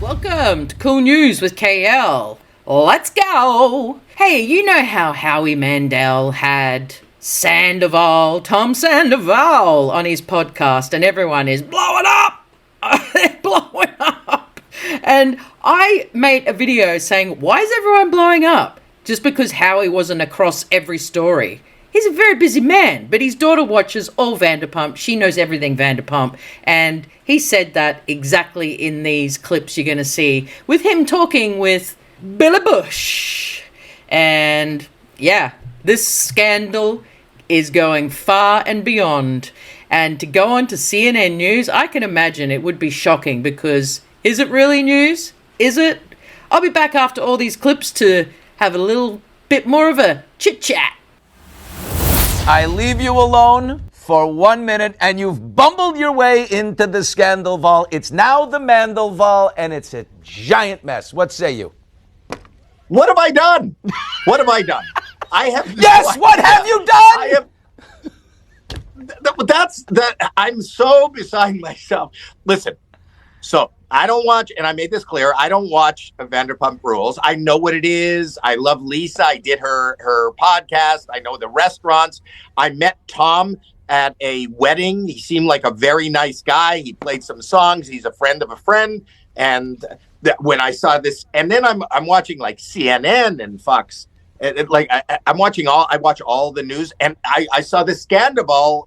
Welcome to Cool News with KL. Let's go! Hey, you know how Howie Mandel had Tom Sandavol on his podcast and everyone is blowing up! They're blowing up! And I made a video saying, why is everyone blowing up? Just because Howie wasn't across every story. He's a very busy man, but his daughter watches all Vanderpump. She knows everything Vanderpump. And he said that exactly in these clips you're going to see with him talking with Billy Bush. And yeah, this scandal is going far and beyond. And to go on to CNN News, I can imagine it would be shocking because is it really news? Is it? I'll be back after all these clips to have a little bit more of a chit-chat. I leave you alone for 1 minute, and you've bumbled your way into the Sandavol. It's now the Mandelval, and it's a giant mess. What say you? What have I done? What have I done? I have. Yes, what have you done? I have. That's that. I'm so beside myself. Listen, so I don't watch, and I made this clear. I don't watch Vanderpump Rules. I know what it is. I love Lisa. I did her podcast. I know the restaurants. I met Tom at a wedding. He seemed like a very nice guy. He played some songs. He's a friend of a friend. And when I saw this, and then I'm watching like CNN and Fox. I watch all the news, and I saw this Sandavol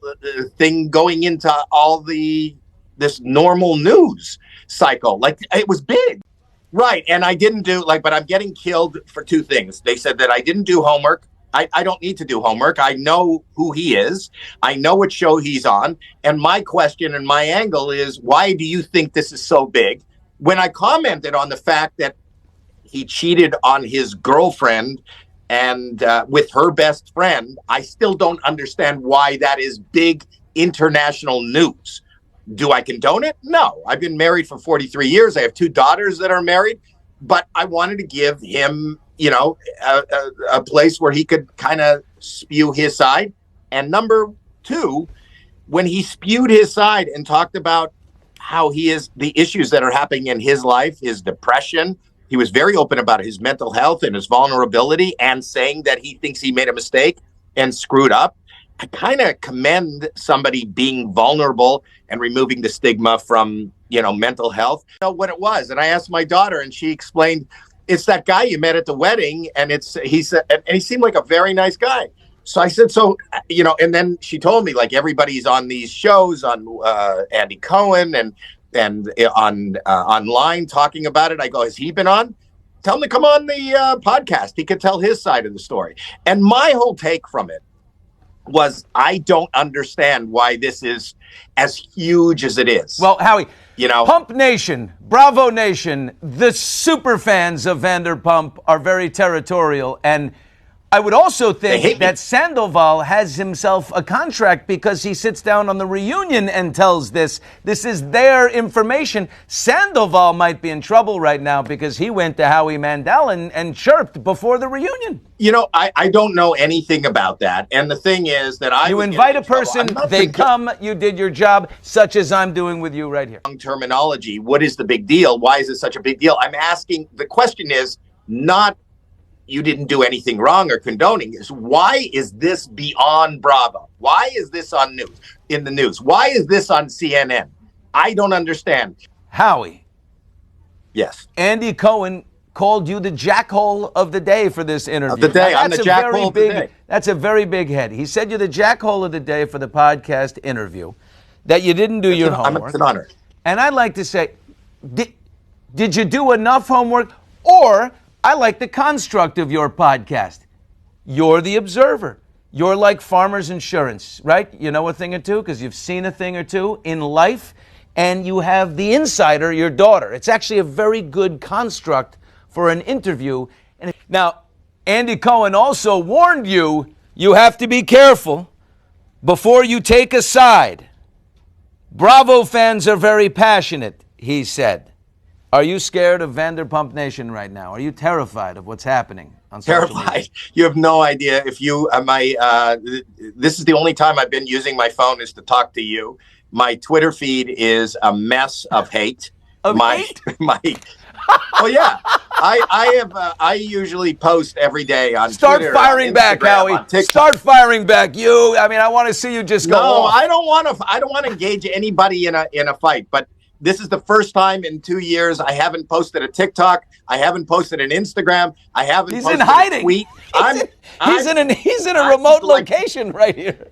thing going into all this normal news cycle. Like, it was big. Right. And I didn't do but I'm getting killed for two things. They said that I didn't do homework. I don't need to do homework. I know who he is. I know what show he's on. And my question and my angle is, why do you think this is so big? When I commented on the fact that he cheated on his girlfriend and with her best friend, I still don't understand why that is big international news. Do I condone it? No. I've been married for 43 years. I have two daughters that are married, but I wanted to give him, a place where he could kind of spew his side. And number two, when he spewed his side and talked about how he is, the issues that are happening in his life, his depression, he was very open about his mental health and his vulnerability and saying that he thinks he made a mistake and screwed up. I kind of commend somebody being vulnerable and removing the stigma from, mental health. I know what it was. And I asked my daughter and she explained, it's that guy you met at the wedding. And he said, and he seemed like a very nice guy. So I said, and then she told me like everybody's on these shows on Andy Cohen and on online talking about it. I go, has he been on? Tell him to come on the podcast. He could tell his side of the story. And my whole take from it was, I don't understand why this is as huge as it is. Well, Howie, Pump Nation, Bravo Nation, the super fans of Vanderpump are very territorial. And I would also think that Sandavol has himself a contract because he sits down on the reunion and tells this. This is their information. Sandavol might be in trouble right now because he went to Howie Mandel and chirped before the reunion. I don't know anything about that. And the thing is that you invite a person, they come, you did your job, such as I'm doing with you right here. Terminology. What is the big deal? Why is it such a big deal? I'm asking, the question is not, you didn't do anything wrong or condoning, is why is this beyond Bravo? Why is this in the news? Why is this on CNN? I don't understand. Howie. Yes. Andy Cohen called you the jackhole of the day for this interview. Of the day. I'm the jackhole of the day. That's a very big head. He said you're the jackhole of the day for the podcast interview, that you didn't do your homework. It's an honor. And I'd like to say, did you do enough homework? Or, I like the construct of your podcast. You're the observer. You're like Farmers Insurance, right? You know a thing or two because you've seen a thing or two in life, and you have the insider, your daughter. It's actually a very good construct for an interview. Now, Andy Cohen also warned you have to be careful before you take a side. Bravo fans are very passionate, he said. Are you scared of Vanderpump Nation right now? Are you terrified of what's happening on social media? Terrified. You have no idea. If you, this is the only time I've been using my phone is to talk to you. My Twitter feed is a mess of hate. Of my hate? my. Oh yeah, I usually post every day on Start Twitter, firing on back, Instagram, Howie. on TikTok. Start firing back. I want to see you just go No, off. I don't want to. I don't want to engage anybody in a fight. But this is the first time in 2 years I haven't posted a TikTok. I haven't posted an Instagram. I haven't. He's posted in hiding. A tweet. He's in a remote location right here.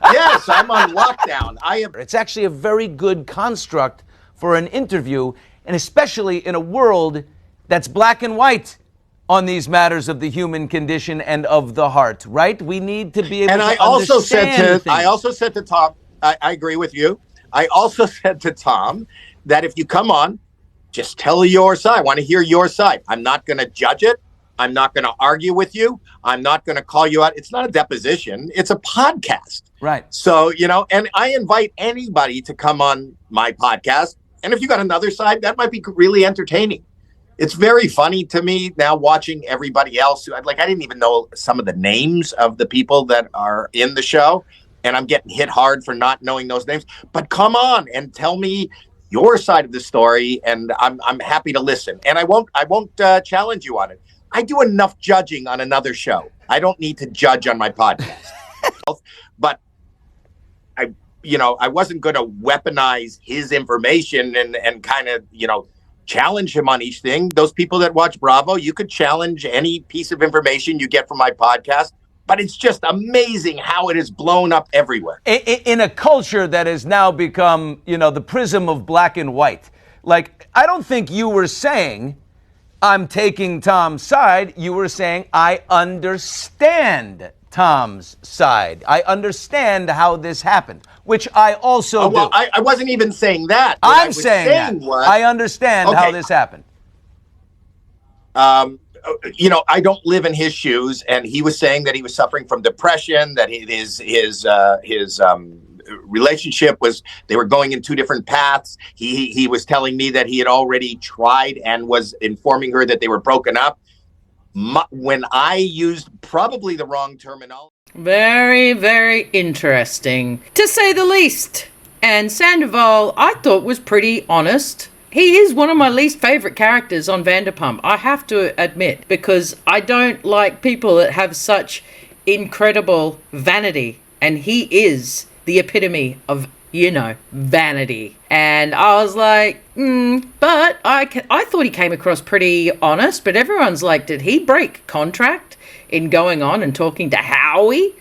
Yes, I'm on lockdown. It's actually a very good construct for an interview, and especially in a world that's black and white on these matters of the human condition and of the heart, right? We need to be able and to I also said understand to things. I also said to Tom, I agree with you. I also said to Tom that if you come on, just tell your side. I want to hear your side. I'm not going to judge it. I'm not going to argue with you. I'm not going to call you out. It's not a deposition. It's a podcast. Right. So, and I invite anybody to come on my podcast. And if you got another side, that might be really entertaining. It's very funny to me now watching everybody else. I didn't even know some of the names of the people that are in the show. And I'm getting hit hard for not knowing those names. But come on and tell me your side of the story. And I'm happy to listen. And I won't challenge you on it. I do enough judging on another show. I don't need to judge on my podcast. But I wasn't going to weaponize his information and kind of, challenge him on each thing. Those people that watch Bravo, you could challenge any piece of information you get from my podcast. But it's just amazing how it is blown up everywhere. In a culture that has now become, the prism of black and white. Like, I don't think you were saying, I'm taking Tom's side. You were saying, I understand Tom's side. I understand how this happened, which I also do. I wasn't even saying that. I'm saying that. I understand how this happened. I don't live in his shoes, and he was saying that he was suffering from depression, that his relationship they were going in two different paths. He was telling me that he had already tried and was informing her that they were broken up. When I used probably the wrong terminology. Very, very interesting, to say the least. And Sandavol, I thought, was pretty honest. He is one of my least favorite characters on Vanderpump, I have to admit, because I don't like people that have such incredible vanity. And he is the epitome of, vanity. And I was like, but I thought he came across pretty honest, but everyone's like, did he break contract in going on and talking to Howie?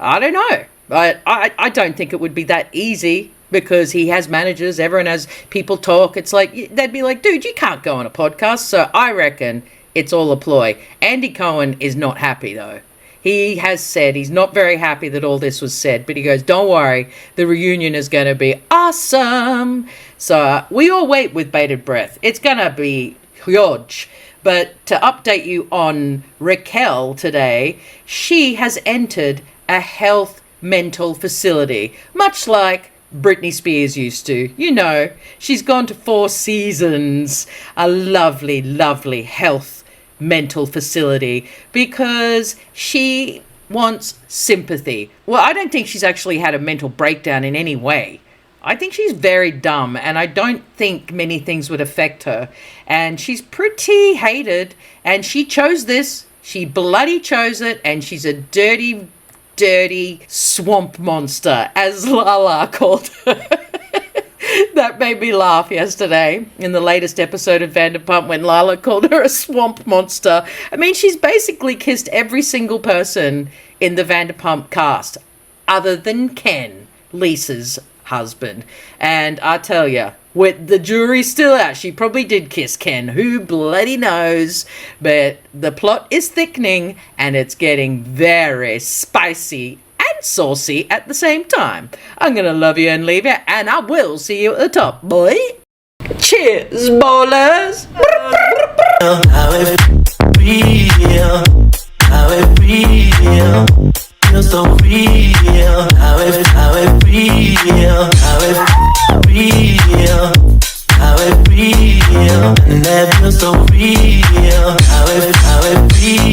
I don't know. But I don't think it would be that easy because he has managers, everyone has people talk. It's like, they'd be like, dude, you can't go on a podcast. So I reckon it's all a ploy. Andy Cohen is not happy though. He has said he's not very happy that all this was said, but he goes, don't worry, the reunion is going to be awesome. So we all wait with bated breath. It's going to be huge. But to update you on Raquel today, she has entered a health mental facility, much like Britney Spears used to. She's gone to 4 Seasons, a lovely, lovely health mental facility, because she wants sympathy. Well, I don't think she's actually had a mental breakdown in any way. I think she's very dumb, and I don't think many things would affect her. And she's pretty hated, and she chose this. She bloody chose it, and she's a dirty, dirty swamp monster, as Lala called her. That made me laugh yesterday in the latest episode of Vanderpump when Lala called her a swamp monster. I mean, she's basically kissed every single person in the Vanderpump cast, other than Ken, Lisa's husband. And I tell you, with the jury's still out, she probably did kiss Ken. Who bloody knows? But the plot is thickening, and it's getting very spicy and saucy at the same time. I'm gonna love you and leave you, and I will see you at the top, boy. Cheers, ballers. How it feel, how it feel, feels so real. How it feel, how it feel, how it feel, and that feels so real. How it feel.